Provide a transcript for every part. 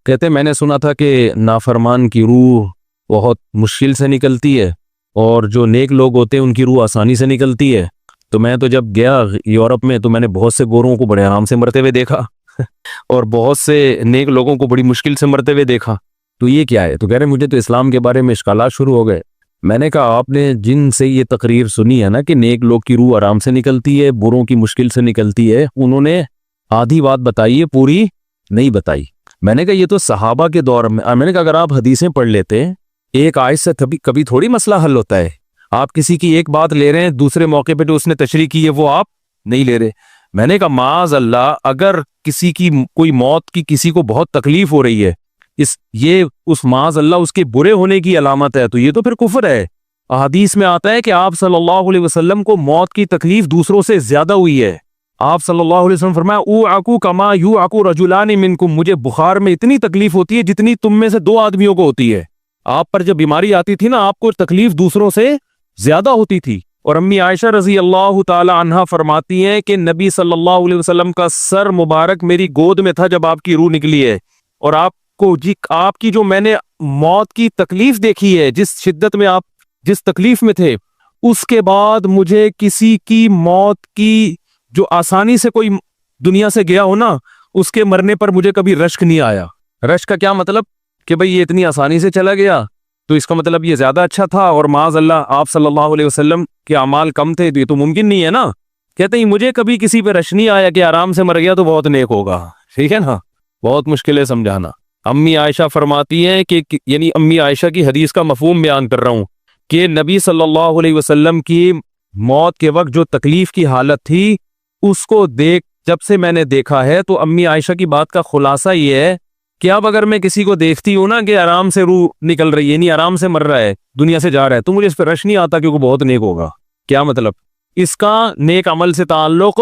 कहते मैंने सुना था कि नाफरमान की रूह बहुत मुश्किल से निकलती है और जो नेक लोग होते हैं उनकी रूह आसानी से निकलती है। तो मैं तो जब गया यूरोप में तो मैंने बहुत से गोरों को बड़े आराम से मरते हुए देखा और बहुत से नेक लोगों को बड़ी मुश्किल से मरते हुए देखा। तो ये क्या है? तो कह रहे मुझे तो इस्लाम के बारे में इश्कालात शुरू हो गए। मैंने कहा आपने जिनसे ये तकरीर सुनी है ना कि नेक लोग की रूह आराम से निकलती है, बुरों की मुश्किल से निकलती है, उन्होंने आधी बात बताई है, पूरी नहीं बताई। मैंने कहा ये तो सहाबा के दौर में। मैंने कहा अगर आप हदीसें पढ़ लेते एक आयत से कभी थोड़ी मसला हल होता है। आप किसी की एक बात ले रहे हैं, दूसरे मौके पे जो उसने तशरीह की है वो आप नहीं ले रहे। मैंने कहा माज अल्लाह, अगर किसी की कोई मौत की किसी को बहुत तकलीफ हो रही है, ये उस माज अल्लाह उसके बुरे होने की अलामत है, तो ये तो फिर कुफर है। हदीस में आता है कि आप सल्लल्लाहु अलैहि वसल्लम को मौत की तकलीफ दूसरों से ज्यादा हुई है। आप सल्लल्लाहु अलैहि वसल्लम फरमाया ऊ आकू कमा यू आकू रजुलानी मिनकुम, मुझे बुखार में इतनी तकलीफ होती है जितनी तुम में से दो आदमियों को होती है। आप पर जब बीमारी आती थी ना, आपको तकलीफ दूसरों से ज्यादा होती थी। और अम्मी आयशा रजी अल्लाह ताला अन्हा फरमाती हैं कि नबी सल्लल्लाहु अलैहि वसल्लम का सर मुबारक मेरी गोद में था जब आपकी रूह निकली है। और आपको जी आपकी जो मैंने मौत की तकलीफ देखी है, जिस शिद्दत में आप जिस तकलीफ में थे, उसके बाद मुझे किसी की मौत की जो आसानी से कोई दुनिया से गया हो ना, उसके मरने पर मुझे कभी रश्क नहीं आया। रश्क का क्या मतलब कि भाई ये इतनी आसानी से चला गया तो इसका मतलब ये ज्यादा अच्छा था और माज अल्लाह आप सल्लल्लाहु अलैहि वसल्लम के अमाल कम थे, तो ये तो मुमकिन नहीं है ना। कहते हैं मुझे कभी किसी पे रश नहीं आया कि आराम से मर गया तो बहुत नेक होगा। ठीक है ना, बहुत मुश्किल है समझाना। अम्मी आयशा फरमाती हैं कि यानी अम्मी आयशा की हदीस का मफहूम बयान कर रहा हूं कि नबी सल्लल्लाहु अलैहि वसल्लम की मौत के वक्त जो तकलीफ की हालत थी उसको जब से मैंने देखा है, तो अम्मी आयशा की बात का खुलासा ये है कि अब अगर मैं किसी को देखती हूँ ना कि आराम से रूह निकल रही है, नहीं आराम से मर रहा है, दुनिया से जा रहा है, तो मुझे इस पर रश नहीं आता क्योंकि बहुत नेक होगा। क्या मतलब? इसका नेक अमल से ताल्लुक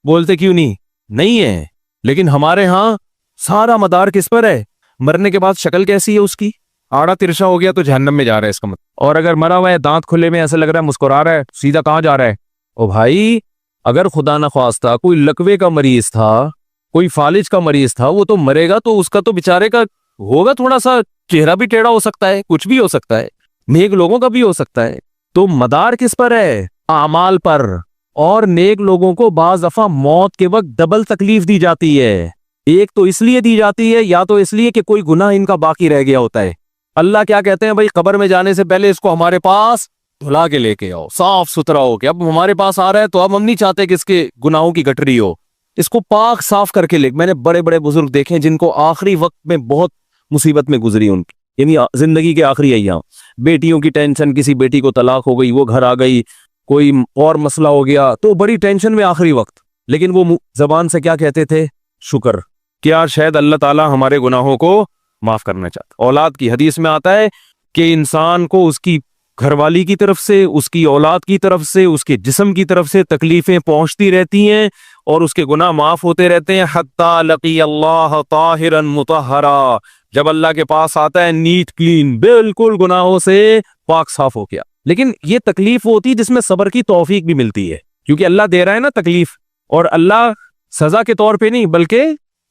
बोलते क्यों नहीं है। लेकिन हमारे यहाँ सारा मदार किस पर है? मरने के बाद शक्ल कैसी है उसकी? आड़ा तिरछा हो गया तो जहन्नम में जा रहा है इसका मतलब। और अगर मरा हुआ है, दांत खुले में, ऐसा लग रहा है मुस्कुरा रहा है, सीधा कहाँ जा रहा है? ओ भाई, अगर खुदा न ख्वास्ता कोई लकवे का मरीज था, कोई फालिज का मरीज था, वो तो मरेगा तो उसका तो बेचारे का होगा थोड़ा सा चेहरा भी टेढ़ा हो सकता है, कुछ भी हो सकता है, नेक लोगों का भी हो सकता है। तो मदार किस पर है? आमाल पर। और नेक लोगों को बाज दफा मौत के वक्त डबल तकलीफ दी जाती है। एक तो इसलिए दी जाती है, या तो इसलिए कि कोई गुनाह इनका बाकी रह गया होता है। अल्लाह क्या कहते हैं, भाई कब्र में जाने से पहले इसको हमारे पास धुला के लेके आओ, साफ सुथरा हो के। अब हमारे पास आ रहा है तो अब हम नहीं चाहते कि इसके गुनाहों की गठरी हो, इसको पाक साफ करके ले। मैंने बड़े बड़े बुजुर्ग देखे जिनको आखिरी वक्त में बहुत मुसीबत में गुजरी उनकी, यानी जिंदगी के आखिरी अय्याम, बेटियों की टेंशन, किसी बेटी को तलाक हो गई, वो घर आ गई, कोई और मसला हो गया, तो बड़ी टेंशन में आखिरी वक्त। लेकिन वो जबान से क्या कहते थे? शुक्र। क्या शायद अल्लाह ताला हमारे गुनाहों को माफ करना चाहता। औलाद की हदीस में आता है कि इंसान को उसकी घरवाली की तरफ से, उसकी औलाद की तरफ से, उसके जिस्म की तरफ से तकलीफें पहुंचती रहती हैं और उसके गुनाह माफ होते रहते हैं। हत्ता लकी अल्लाह ताहिरन मुतहरा, जब अल्लाह के पास आता है नीट क्लीन, बिल्कुल गुनाहों से पाक साफ हो गया। लेकिन ये तकलीफ होती है जिसमें सब्र की तौफीक भी मिलती है, क्योंकि अल्लाह दे रहा है ना तकलीफ, और अल्लाह सजा के तौर पे नहीं बल्कि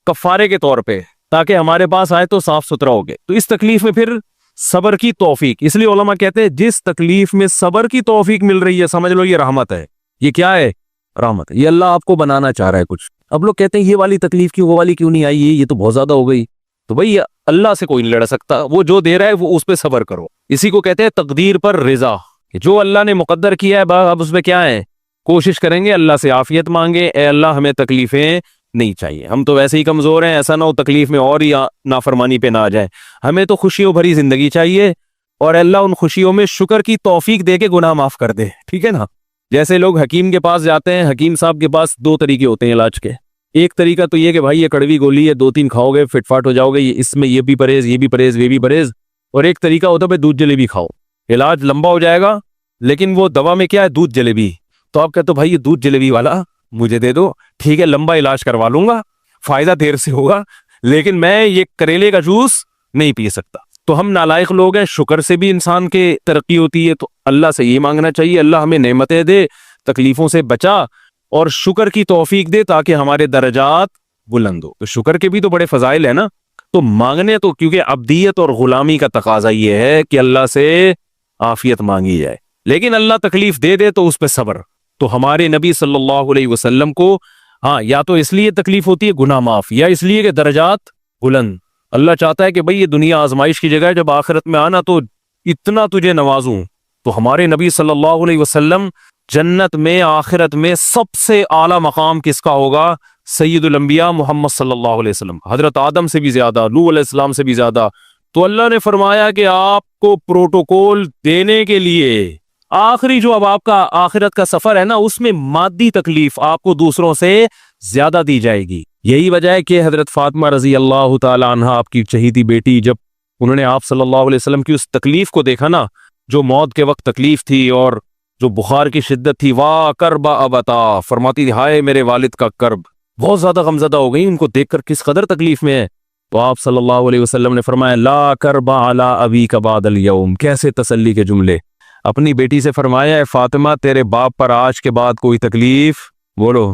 कफारे के तौर पे, ताकि हमारे पास आए तो साफ सुथरा हो गए। तो इस तकलीफ में फिर सबर की तौफीक, इसलिए उलमा कहते हैं जिस तकलीफ में सबर की तौफीक मिल रही है, समझ लो ये रहमत है। ये क्या है? रहमत है। ये अल्लाह आपको बनाना चाह रहा है कुछ। अब लोग कहते हैं ये वाली तकलीफ क्यों, वो वाली क्यों नहीं आई, ये तो बहुत ज्यादा हो गई। तो भाई अल्लाह से कोई नहीं लड़ सकता, वो जो दे रहा है वो उस पर सबर करो। इसी को कहते हैं तकदीर पर रिजा, जो अल्लाह ने मुकद्दर किया है अब उसमें क्या है, कोशिश करेंगे, अल्लाह से आफियत मांगे, ए अल्लाह हमें तकलीफें नहीं चाहिए, हम तो वैसे ही कमजोर हैं, ऐसा ना हो तकलीफ में और ही नाफरमानी पे ना आ जाए, हमें तो खुशियों भरी जिंदगी चाहिए, और अल्लाह उन खुशियों में शुक्र की तौफीक दे के गुनाह माफ कर दे। ठीक है ना। जैसे लोग हकीम के पास जाते हैं, हकीम साहब के पास दो तरीके होते हैं इलाज के। एक तरीका तो ये कि भाई ये कड़वी गोली है, 2-3 खाओगे फिटफाट हो जाओगे, इसमें ये भी परहेज, ये भी परहेज, ये भी परहेज। और एक तरीका होता है भाई दूध जलेबी खाओ, इलाज लंबा हो जाएगा, लेकिन वो दवा में क्या है, दूध जलेबी। तो आप कहते हो भाई ये दूध जलेबी वाला मुझे दे दो, ठीक है लंबा इलाज करवा लूंगा, फायदा देर से होगा, लेकिन मैं ये करेले का जूस नहीं पी सकता। तो हम नालायक लोग हैं, शुक्र से भी इंसान के तरक्की होती है, तो अल्लाह से ये मांगना चाहिए अल्लाह हमें नेमतें दे, तकलीफों से बचा और शुक्र की तौफीक दे ताकि हमारे दर्जात बुलंद हो। तो शुक्र के भी तो बड़े फजाइल है ना। तो मांगने तो, क्योंकि अब्दियत और गुलामी का तकाजा ये है कि अल्लाह से आफियत मांगी जाए, लेकिन अल्लाह तकलीफ दे दे तो उस पर सब्र। तो हमारे नबी सल्लल्लाहु अलैहि वसल्लम को, हाँ, या तो इसलिए तकलीफ होती है गुनाह माफ, या इसलिए कि दर्जात बुलंद। अल्लाह चाहता है कि भाई ये दुनिया आजमाइश की जगह है, जब आखिरत में आना तो इतना तुझे नवाजूं। तो हमारे नबी सल्लल्लाहु अलैहि वसल्लम जन्नत में आखिरत में सबसे आला मकाम किसका होगा? सैयदुल अंबिया मोहम्मद सल्लल्लाहु अलैहि वसल्लम, हजरत आदम से भी ज्यादा, नूह अलैहिस्सलाम से भी ज्यादा। तो अल्लाह ने फरमाया कि आपको प्रोटोकॉल देने के लिए आखिरी जो अब आपका आखिरत का सफर है ना, उसमें मादी तकलीफ आपको दूसरों से ज्यादा दी जाएगी। यही वजह है कि हजरत फातिमा रजी अल्लाह ताला अन्हा, आपकी चहीती बेटी, जब उन्होंने आप सल्लल्लाहु अलैहि वसल्लम की उस तकलीफ को देखा ना, जो मौत के वक्त तकलीफ थी और जो बुखार की शिद्दत थी, वाह करबा अबता, फरमाती थी हाय मेरे वालिद का कर्ब। बहुत ज्यादा गमजदा हो गई उनको देखकर, किस कदर तकलीफ में है। तो आप सल्लल्लाहु अलैहि वसल्लम ने फरमाया ला करबा अला अबी का बादल यौम। कैसे तसल्ली के जुमले। अपनी बेटी से फरमाया है फातिमा तेरे बाप पर आज के बाद कोई तकलीफ, बोलो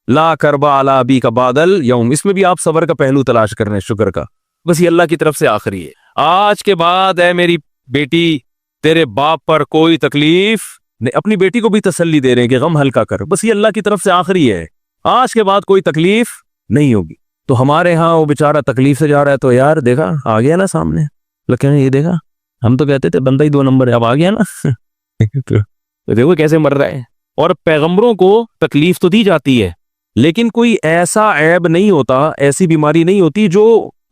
ला करबा अला अबी का बादल यौम। इसमें भी आप सबर का पहलू तलाश कर रहे हैं, शुक्र का। बस ये अल्लाह की तरफ से आखिरी है। आज के बाद है मेरी बेटी तेरे बाप पर कोई तकलीफ नहीं। अपनी बेटी को भी तसल्ली दे रहे हैं कि गम हल्का कर, बस ये अल्लाह की तरफ से आखिरी है, आज के बाद कोई तकलीफ नहीं होगी। तो हमारे यहाँ वो बेचारा तकलीफ से जा रहा है, तो यार देखा आ गया ना सामने, लगे ये देखा, हम तो कहते थे बंदा ही 2 नंबर है, अब आ गया ना। तो देखो कैसे मर रहा है। और पैगंबरों को तकलीफ तो दी जाती है, लेकिन कोई ऐसा ऐब नहीं होता, ऐसी बीमारी नहीं होती जो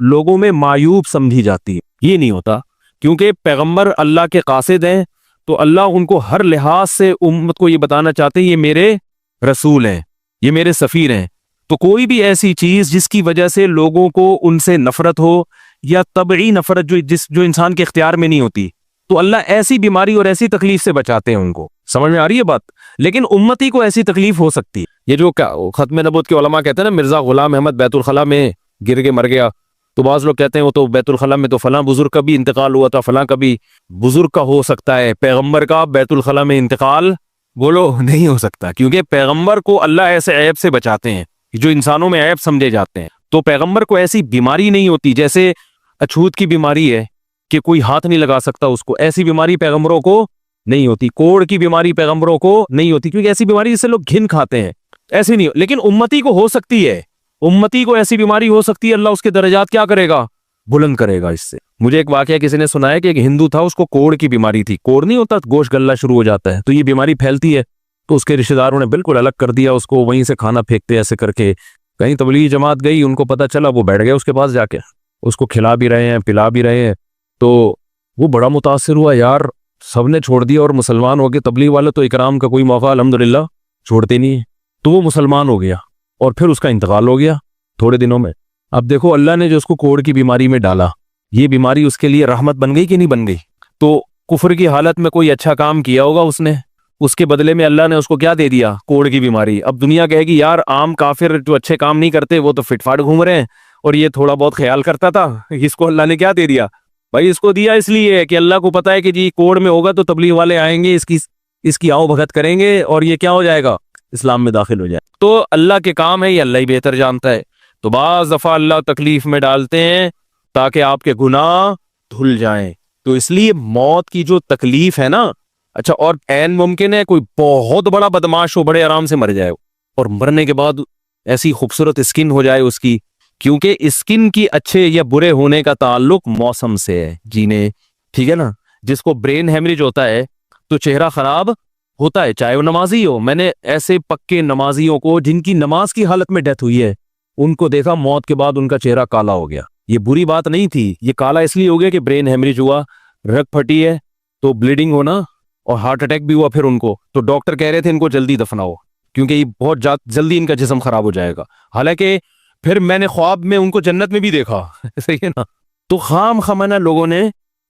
लोगों में मायूब समझी जाती है। ये नहीं होता, क्योंकि पैगंबर अल्लाह के कासिद हैं, तो अल्लाह उनको हर लिहाज से उम्मत को ये बताना चाहते हैं ये मेरे रसूल हैं, ये मेरे सफीर हैं। तो कोई भी ऐसी चीज जिसकी वजह से लोगों को उनसे नफरत हो, या तबई नफरत जो इंसान के इख्तियार में नहीं होती, तो अल्लाह ऐसी बीमारी और ऐसी तकलीफ से बचाते हैं उनको। समझ में आ रही है बात। लेकिन उम्मती को ऐसी तकलीफ हो सकती है। ये जो खत्म नबूवत के उलमा कहते हैं ना, मिर्जा गुलाम अहमद बैतुल खला में गिर के मर गया, तो बाज लोग कहते हैं वो तो बैतुल खला में तो फलां बुजुर्ग का भी इंतकाल हुआ था, फलां का भी बुजुर्ग का हो सकता है, पैगंबर का बैतुल खला में इंतकाल बोलो नहीं हो सकता, क्योंकि पैगंबर को अल्लाह ऐसे ऐब से बचाते हैं जो इंसानों में ऐब समझे जाते हैं। तो पैगंबर को ऐसी बीमारी नहीं होती, जैसे अछूत की बीमारी है कि कोई हाथ नहीं लगा सकता उसको, ऐसी बीमारी पैगंबरों को नहीं होती। कोढ़ की बीमारी पैगंबरों को नहीं होती, क्योंकि ऐसी बीमारी जिससे लोग घिन खाते हैं, ऐसी नहीं। लेकिन उम्मती को हो सकती है, उम्मती को ऐसी बीमारी हो सकती है, अल्लाह उसके दर्जात क्या करेगा? बुलंद करेगा इससे। मुझे एक वाकया किसी ने सुनाया कि एक हिंदू था, उसको कोढ़ की बीमारी थी। कोढ़ नहीं होता, गोश्त गलना शुरू हो जाता है, तो ये बीमारी फैलती है। तो उसके रिश्तेदारों ने बिल्कुल अलग कर दिया उसको, वहीं से खाना फेंकते ऐसे करके। कहीं तबलीगी जमात गई, उनको पता चला, वो बैठ गए उसके पास जाके, उसको खिला भी रहे हैं पिला भी रहे हैं। तो वो बड़ा मुतासिर हुआ, यार सबने छोड़ दिया और मुसलमान हो गए। तबलीग वाले तो इकराम का कोई मौका अल्हम्दुलिल्लाह छोड़ते नहीं है। तो वो मुसलमान हो गया और फिर उसका इंतकाल हो गया थोड़े दिनों में। अब देखो अल्लाह ने जो उसको कोढ़ की बीमारी में डाला, ये बीमारी उसके लिए रहमत बन गई कि नहीं बन गई? तो कुफर की हालत में कोई अच्छा काम किया होगा उसने, उसके बदले में अल्लाह ने उसको क्या दे दिया? कोढ़ की बीमारी। अब दुनिया कहेगी यार आम काफिर जो अच्छे काम नहीं करते वो तो फिटफाट घूम रहे हैं, और ये थोड़ा बहुत ख्याल करता था, इसको अल्लाह ने क्या दे दिया? भाई इसको दिया इसलिए कि अल्लाह को पता है कि जी कोढ़ में होगा तो तबलीग वाले आएंगे, इसकी आओ भगत करेंगे और ये क्या हो जाएगा? इस्लाम में दाखिल हो जाए। तो अल्लाह के काम है, ये अल्लाह ही बेहतर जानता है। तो बाज दफा अल्लाह तकलीफ में डालते हैं ताकि आपके गुनाह धुल जाएं। तो इसलिए मौत की जो तकलीफ है ना, अच्छा, और ऐन मुमकिन है कोई बहुत बड़ा बदमाश हो, बड़े आराम से मर जाए, और मरने के बाद ऐसी खूबसूरत स्किन हो जाए उसकी, क्योंकि स्किन की अच्छे या बुरे होने का ताल्लुक मौसम से है, जीने, ठीक है ना। जिसको ब्रेन हेमरेज होता है तो चेहरा खराब होता है, चाहे वो नमाजी हो। मैंने ऐसे पक्के नमाजियों को जिनकी नमाज की हालत में डेथ हुई है, उनको देखा मौत के बाद उनका चेहरा काला हो गया। ये बुरी बात नहीं थी, ये काला इसलिए हो गया कि ब्रेन हेमरेज हुआ, रग फटी है तो ब्लीडिंग होना, और हार्ट अटैक भी हुआ फिर उनको। तो डॉक्टर कह रहे थे इनको जल्दी दफनाओ, क्योंकि ये बहुत जल्दी इनका जिस्म खराब हो जाएगा। हालांकि फिर मैंने ख्वाब में उनको जन्नत में भी देखा। सही है ना। तो खाम खमाना लोगों ने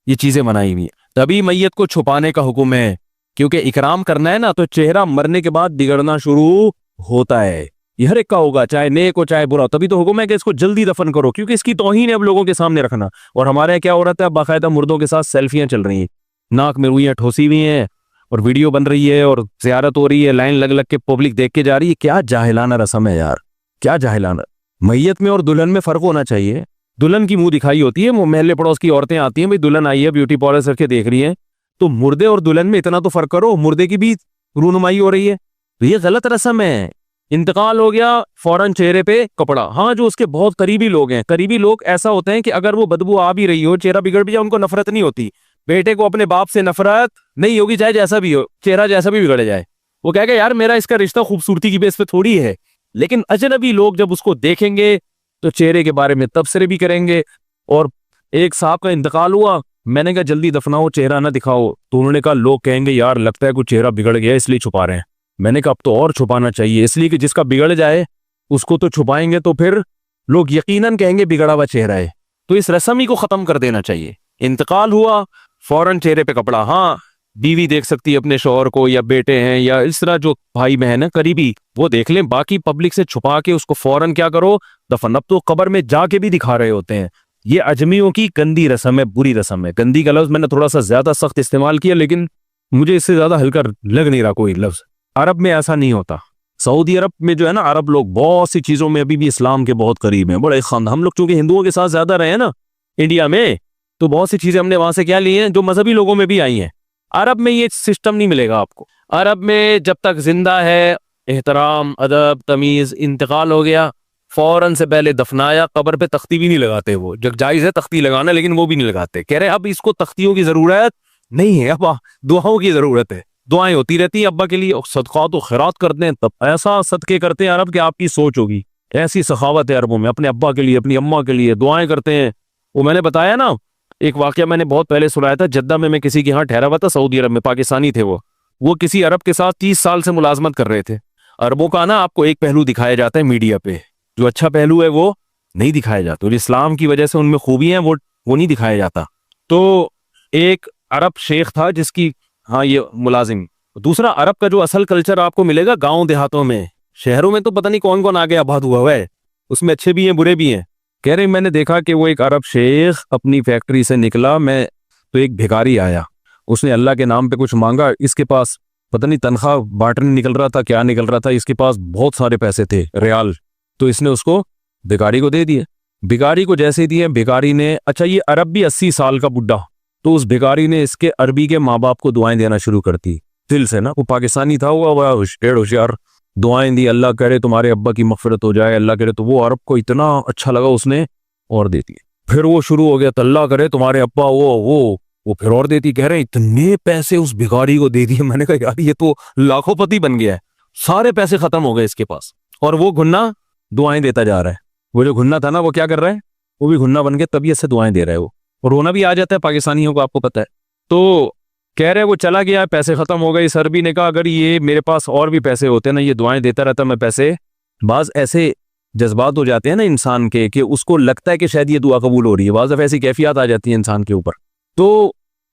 ये चीजें बनाई हुई। तभी मैयत को छुपाने का हुक्म है, क्योंकि इकराम करना है ना, तो चेहरा मरने के बाद बिगड़ना शुरू होता है। ये हर एक का होगा, चाहे नेक हो चाहे बुरा। तभी तो हुक्म है कि इसको जल्दी दफन करो, क्योंकि इसकी तौहीन है अब लोगों के सामने रखना। और हमारे यहाँ क्या हो रहा है, बाकायदा मुर्दों के साथ सेल्फियां चल रही हैं, नाक में रुइयां ठोसी हुई हैं, और वीडियो बन रही है, और ज़ियारत हो रही है, लाइन लग लग के पब्लिक देख के जा रही है। क्या जाहिलाना रस्म है यार, क्या जाहिलाना। मैयत में और दुल्हन में फर्क होना चाहिए। दुल्हन की मुंह दिखाई होती है, वो महल्ले पड़ोस की औरतें आती हैं, भाई दुल्हन आई है, ब्यूटी पार्लर करके देख रही है, तो मुर्दे और दुल्हन में इतना तो फर्क करो, मुर्दे की भी रूनुमाई हो रही है। तो ये गलत रस्म है। इंतकाल हो गया, फौरन चेहरे पे कपड़ा। हाँ, जो उसके बहुत करीबी लोग हैं, करीबी लोग ऐसा होते हैं कि अगर वो बदबू आ भी रही हो, चेहरा बिगड़ भी जाए, उनको नफरत नहीं होती। बेटे को अपने बाप से नफरत नहीं होगी, चाहे जैसा भी हो, चेहरा जैसा भी बिगड़ जाए। वो कहेगा यार मेरा इसका रिश्ता खूबसूरती की बेस पे थोड़ी है। लेकिन अजनबी लोग जब उसको देखेंगे तो चेहरे के बारे में तबसरे भी करेंगे। और एक साहब का इंतकाल हुआ, मैंने कहा जल्दी दफनाओ, चेहरा ना दिखाओ। तो उन्होंने कहा लोग कहेंगे यार लगता है कुछ चेहरा बिगड़ गया इसलिए छुपा रहे हैं। मैंने कहा अब तो और छुपाना चाहिए, इसलिए कि जिसका बिगड़ जाए उसको तो छुपाएंगे तो फिर लोग यकीनन कहेंगे बिगड़ा हुआ चेहरा है। तो इस रस्म ही को खत्म कर देना चाहिए। इंतकाल हुआ, फौरन चेहरे पे कपड़ा। हाँ, बीवी देख सकती है अपने शौहर को, या बेटे हैं, या इस तरह जो भाई बहन है करीबी, वो देख लें। बाकी पब्लिक से छुपा के उसको फौरन क्या करो, दफन। अब तो कब्र में जाके भी दिखा रहे होते हैं। ये अजमियों की गंदी रस्म है, बुरी रस्म है। गंदी का लफ्ज मैंने थोड़ा सा ज्यादा सख्त इस्तेमाल किया, लेकिन मुझे इससे ज्यादा हल्का लग नहीं रहा कोई लफ्ज। अरब में ऐसा नहीं होता। सऊदी अरब में जो है ना, अरब लोग बहुत सी चीजों में अभी भी इस्लाम के बहुत करीब हैं, बड़े खान। हम लोग चूंकि हिंदुओं के साथ ज्यादा रहे हैं ना इंडिया में, तो बहुत सी चीजें हमने वहां से क्या ली हैं जो मजहबी लोगों में भी आई हैं। अरब में ये सिस्टम नहीं मिलेगा आपको। अरब में जब तक जिंदा है, एहतराम, अदब, तमीज। इंतकाल हो गया, फौरन से पहले दफनाया, कब्र पे तख्ती भी नहीं लगाते। वो जब जायज है तख्ती लगाना, लेकिन वो भी नहीं लगाते। कह रहे अब इसको तख्तियों की जरूरत नहीं है, अब दुआओं की जरूरत है। दुआएं होती रहती हैं अब्बा के लिए, सदक़ात व खैरात करते हैं। तब ऐसा सदके करते हैं अरब कि आपकी सोच होगी। ऐसी सखावत है अरबों में, अपने अब्बा के लिए, अपनी अम्मा के लिए दुआएं करते हैं। वो मैंने बताया ना, एक वाकया मैंने बहुत पहले सुनाया था। जद्दा में मैं किसी के यहाँ ठहरा हुआ था, सऊदी अरब में, पाकिस्तानी थे वो किसी अरब के साथ 30 साल से मुलाजमत कर रहे थे। अरबों का ना आपको एक पहलू दिखाया जाता है मीडिया पे, जो अच्छा पहलू है वो नहीं दिखाया जाता। और इस्लाम की वजह से उनमें खूबियां हैं, वो नहीं दिखाया जाता। तो एक अरब शेख था जिसकी, हाँ ये मुलाजिम। दूसरा, अरब का जो असल कल्चर आपको मिलेगा गांव देहातों में, शहरों में तो पता नहीं कौन कौन आगे आबाद हुआ है, उसमें अच्छे भी हैं बुरे भी हैं। कह रहे मैंने देखा कि वो एक अरब शेख अपनी फैक्ट्री से निकला, मैं तो एक भिखारी आया, उसने अल्लाह के नाम पे कुछ मांगा। इसके पास पता नहीं तनख्वाह बांटने निकल रहा था, क्या निकल रहा था, इसके पास बहुत सारे पैसे थे रियाल। तो इसने उसको भिखारी को दे दिए। भिखारी को जैसे दिए, भिखारी ने, अच्छा ये अरब भी 80 साल का बुढ़ा, तो उस भिखारी ने इसके अरबी के माँ बाप को दुआएं देना शुरू कर दी दिल से ना। वो पाकिस्तानी था, वो होशियार, दुआएं दी, अल्लाह करे तुम्हारे अब्बा की मगफिरत हो जाए, अल्लाह करे। तो वो अरब को इतना अच्छा लगा, उसने और दे दिए। फिर वो शुरू हो गया, तो अल्लाह करे तुम्हारे अब्बा वो फिर और देती। कह रहे इतने पैसे उस भिखारी को दे दिए। मैंने कहा यार ये तो लाखोंपति बन गया है, सारे पैसे खत्म हो गए इसके पास। और वो घुन्ना दुआएं देता जा रहा है। वो जो घुन्ना था ना, वो क्या कर रहा है, वो भी घुन्ना बन के तबीयत से दुआएं दे रहा है वो। और रोना भी आ जाता है पाकिस्तानियों को, आपको पता है। तो कह रहे वो चला गया, पैसे खत्म हो गए। इस अरबी ने कहा अगर ये मेरे पास और भी पैसे होते ना, ये दुआएं देता रहता मैं पैसे। बाज ऐसे जज्बात हो जाते हैं ना इंसान के कि उसको लगता है कि शायद ये दुआ कबूल हो रही है, बाज दफा ऐसी कैफियत आ जाती है इंसान के ऊपर। तो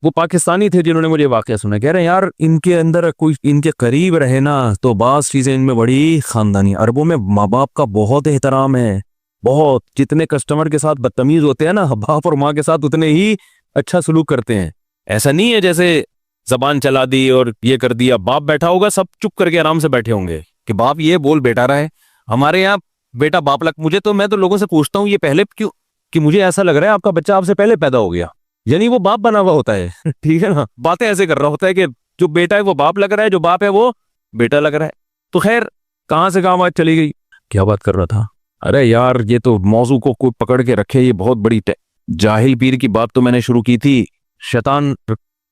वो पाकिस्तानी थे जिन्होंने मुझे वाकया सुना। कह रहे हैं यार इनके अंदर कोई इनके करीब रहे ना, तो बाज चीजें इनमें बड़ी खानदानी। अरबों में माँ बाप का बहुत एहतराम है, बहुत। जितने कस्टमर के साथ बदतमीज होते हैं ना, बाप और माँ के साथ उतने ही अच्छा सलूक करते हैं। ऐसा नहीं है जैसे जबान चला दी और ये कर दिया। बाप बैठा होगा, सब चुप करके आराम से बैठे होंगे कि बाप ये बोल बेटा रहा है। हमारे यहाँ बेटा बाप लग, मैं तो लोगों से पूछता हूँ ये पहले क्यों, कि मुझे ऐसा लग रहा है आपका बच्चा आपसे पहले पैदा हो गया, यानी वो बाप बना हुआ होता है। ठीक है ना, बातें ऐसे कर रहा होता है कि जो बेटा है वो बाप लग रहा है, जो बाप है वो बेटा लग रहा है। तो खैर कहाँ से कहाँ बात चली गई, क्या बात कर रहा था। अरे यार ये तो मौजू को कोई पकड़ के रखे, ये बहुत बड़ी जाहिल पीर की बात तो मैंने शुरू की थी, शैतान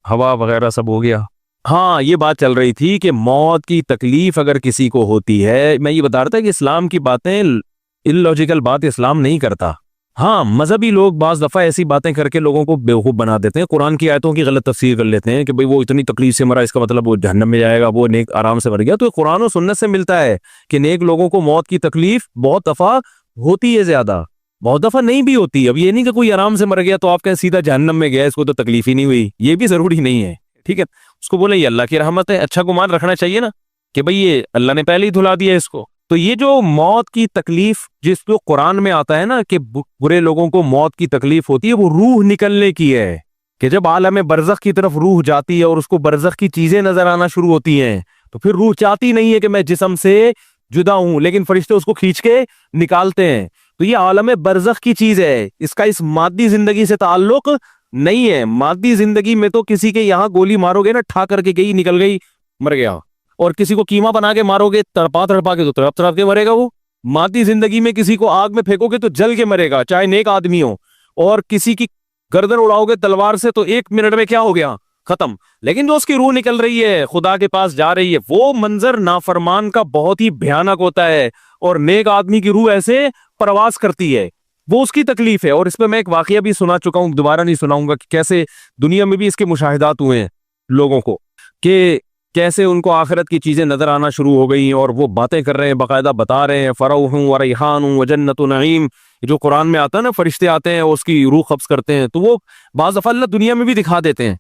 हवा वगैरह सब हो गया। हाँ, ये बात चल रही थी कि मौत की तकलीफ अगर किसी को होती है, मैं ये बता रहा था कि इस्लाम की बातें इलॉजिकल बात इस्लाम नहीं करता। हाँ, मजहबी लोग बाज दफा ऐसी बातें करके लोगों को बेवकूफ बना देते हैं, कुरान की आयतों की गलत तफसीर कर लेते हैं कि भाई वो इतनी तकलीफ से मरा, इसका मतलब वो जहन्नम में जाएगा, वो नेक आराम से मर गया। तो कुरान और सुन्नत से मिलता है कि नेक लोगों को मौत की तकलीफ बहुत दफा होती है, ज्यादा, बहुत दफा नहीं भी होती। अब ये नहीं कि कोई आराम से मर गया तो आप कहें सीधा जहन्नम में गया, इसको तो तकलीफ ही नहीं हुई, ये भी जरूरी नहीं है। ठीक है, उसको बोले ये अल्लाह की रहमत है, अच्छा गुमान रखना चाहिए ना कि भाई ये अल्लाह ने पहले ही धुला दिया इसको। तो ये जो मौत की तकलीफ जिसको कुरान में आता है ना कि बुरे लोगों को मौत की तकलीफ होती है, वो रूह निकलने की है, कि जब आलम बरज़ख की तरफ रूह जाती है और उसको बरज़ख की चीजें नजर आना शुरू होती हैं, तो फिर रूह चाहती नहीं है कि मैं जिस्म से जुदा हूं, लेकिन फरिश्ते उसको खींच के निकालते हैं। तो तो ये आलम बरज़ख की चीज है, इसका इस मादी जिंदगी से ताल्लुक नहीं है। मादी जिंदगी में तो किसी के यहाँ गोली मारोगे ना, ठा करके गई, निकल गई, मर गया। और किसी को कीमा बना के मारोगे तड़पा तड़पा के, तो तड़प तड़प के मरेगा वो। मादी जिंदगी में किसी को आग में फेंकोगे तो जल के मरेगा, चाहे नेक आदमी हो। और किसी की गर्दन उड़ाओगे तलवार से तो 1 मिनट में क्या हो गया, खत्म। लेकिन जो उसकी रूह निकल रही है, खुदा के पास जा रही है, वो मंजर नाफरमान का बहुत ही भयानक होता है। और नेक आदमी की रूह ऐसे परवास करती है, वो उसकी तकलीफ है। और इस पर मैं एक वाकया भी सुना चुका हूं, दोबारा नहीं सुनाऊंगा, कि कैसे दुनिया में भी इसके मुशाहिदात हुए हैं लोगों को, कि कैसे उनको आखिरत की चीजें नजर आना शुरू हो गई और वो बातें कर रहे हैं, बाकायदा बता रहे हैं, फरौहुं व रैहानुं व जन्नतु नईम, जो कुरान में आता है ना, फरिश्ते आते हैं उसकी रूह कब्ज करते हैं। तो वो बाज़ दफ़ा अल्लाह दुनिया में भी दिखा देते हैं